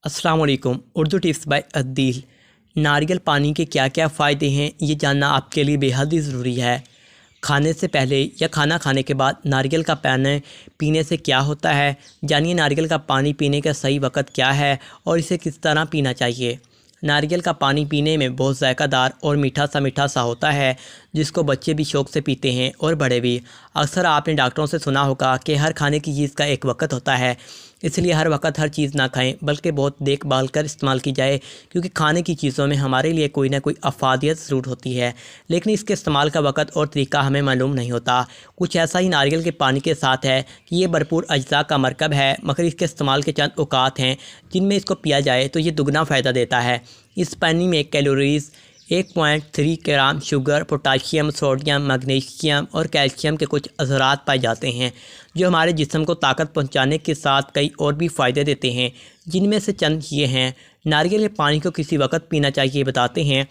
अस्सलाम वालेकुम। Urdu tips by Adeel. नारियल पानी के क्या क्या फ़ायदे हैं ये जानना आपके लिए बेहद ही ज़रूरी है। खाने से पहले या खाना खाने के बाद नारियल का पानी पीने से क्या होता है, जानिए नारियल का पानी पीने का सही वक़्त क्या है और इसे किस तरह पीना चाहिए। नारियल का पानी पीने में बहुत ज़ायकादार और मीठा सा होता है, जिसको बच्चे भी शौक़ से पीते हैं और बड़े भी। अक्सर आपने डॉक्टरों से सुना होगा कि हर खाने की चीज़ का एक वक़्त होता है, इसलिए हर वक्त हर चीज़ ना खाएं बल्कि बहुत देखभाल कर इस्तेमाल की जाए, क्योंकि खाने की चीज़ों में हमारे लिए कोई ना कोई अफादियत ज़रूर होती है, लेकिन इसके इस्तेमाल का वक़्त और तरीका हमें मालूम नहीं होता। कुछ ऐसा ही नारियल के पानी के साथ है कि ये भरपूर अज्जा का मरकब है, मगर इसके इस्तेमाल के चंद औकात हैं जिनमें इसको पिया जाए तो ये दुगना फ़ायदा देता है। इस पानी में calories 1.3 gram sugar, potassium, sodium, magnesium और कैल्शियम के कुछ असरात पाए जाते हैं, जो हमारे जिस्म को ताकत पहुंचाने के साथ कई और भी फ़ायदे देते हैं, जिनमें से चंद ये हैं। नारियल के पानी को किसी वक्त पीना चाहिए बताते हैं।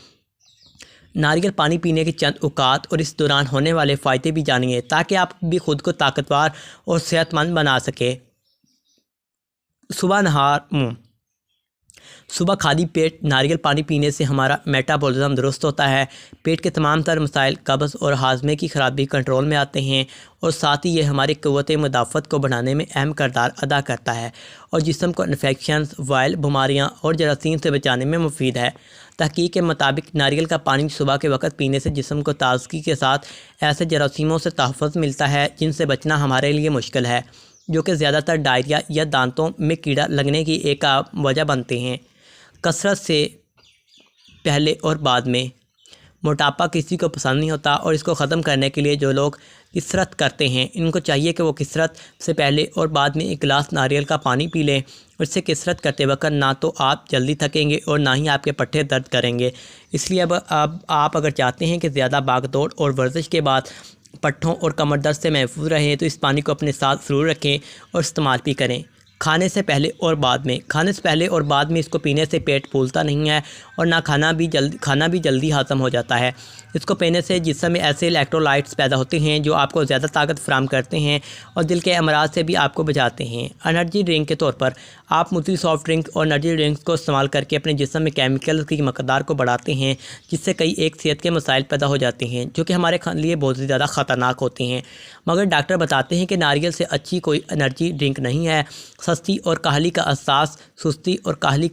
नारियल पानी पीने के चंद औकात और इस दौरान होने वाले फ़ायदे भी जानिए, ताकि आप भी खुद को ताकतवर और सेहतमंद बना सके। सुबह खाली पेट नारियल पानी पीने से हमारा मेटाबॉलिज्म दुरुस्त होता है। पेट के तमाम तर मसाइल, कब्ज़ और हाजमे की ख़राबी कंट्रोल में आते हैं, और साथ ही ये हमारी क़ुव्वत मुदाफ़त को बढ़ाने में अहम किरदार अदा करता है और जिस्म को इन्फेक्शन, वायरल बीमारियाँ और जरासीम से बचाने में मुफीद है। तहकीक के मुताबिक नारियल का पानी सुबह के वक्त पीने से जिस्म को ताज़गी के साथ ऐसे जरासीमों से तहफ़्फ़ुज़ मिलता है जिनसे बचना हमारे लिए मुश्किल है, जो कि ज़्यादातर डायरिया या दांतों में कीड़ा लगने की एक वजह बनते हैं। कसरत से पहले और बाद में मोटापा किसी को पसंद नहीं होता, और इसको ख़त्म करने के लिए जो लोग कसरत करते हैं, इनको चाहिए कि वो कसरत से पहले और बाद में एक गिलास नारियल का पानी पी लें। और इससे कसरत करते वक्त ना तो आप जल्दी थकेंगे और ना ही आपके पट्टे दर्द करेंगे। इसलिए अब आप अगर चाहते हैं कि ज़्यादा भागदौड़ और वर्जिश के बाद पट्ठों और कमर दर्द से महफूज रहें, तो इस पानी को अपने साथ ज़रूर रखें और इस्तेमाल भी करें। खाने से पहले और बाद में इसको पीने से पेट फूलता नहीं है, और ना खाना भी जल्दी हज़म हो जाता है। इसको पीने से जिस्म में ऐसे इलेक्ट्रोलाइट्स पैदा होते हैं जो आपको ज़्यादा ताकत फराहम करते हैं और दिल के अमराज से भी आपको बचाते हैं। एनर्जी ड्रिंक के तौर पर आप मुफ्त सॉफ्ट ड्रिंक और एनर्जी ड्रिंक्स को इस्तेमाल करके अपने जिस्म में केमिकल की मकदार को बढ़ाते हैं, जिससे कई एक सेहत के मसाइल पैदा हो जाते हैं, जो कि हमारे लिए बहुत ही ज़्यादा ख़तरनाक होते हैं। मगर डॉक्टर बताते हैं कि नारियल से अच्छी कोई एनर्जी ड्रिंक नहीं है। सुस्ती और काहली का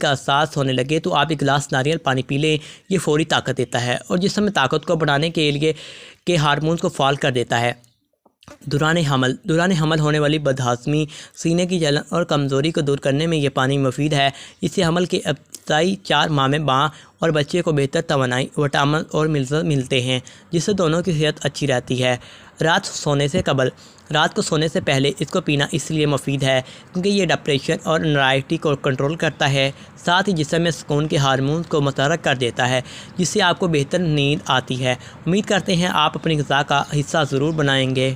एहसास होने लगे तो आप एक गिलास नारियल पानी पी लें। ये फ़ौरी ताकत देता है और जिस्म में ताकत को बढ़ाने के लिए के हार्मोन्स को फाल कर देता है। दौरान हमल होने वाली बदहज़मी, सीने की जलन और कमज़ोरी को दूर करने में यह पानी मुफीद है। इससे हमल के इब्तदाई 4 माह में माँ और बच्चे को बेहतर तवानाई, विटामिन और मिलते हैं, जिससे दोनों की सेहत अच्छी रहती है। रात को सोने से पहले इसको पीना इसलिए मुफीद है क्योंकि ये डिप्रेशन और एंग्जायटी को कंट्रोल करता है, साथ ही जिस्म में सुकून के हार्मोन्स को मुतहर्रिक कर देता है, जिससे आपको बेहतर नींद आती है। उम्मीद करते हैं आप अपनी ग़िज़ा का हिस्सा ज़रूर बनाएंगे।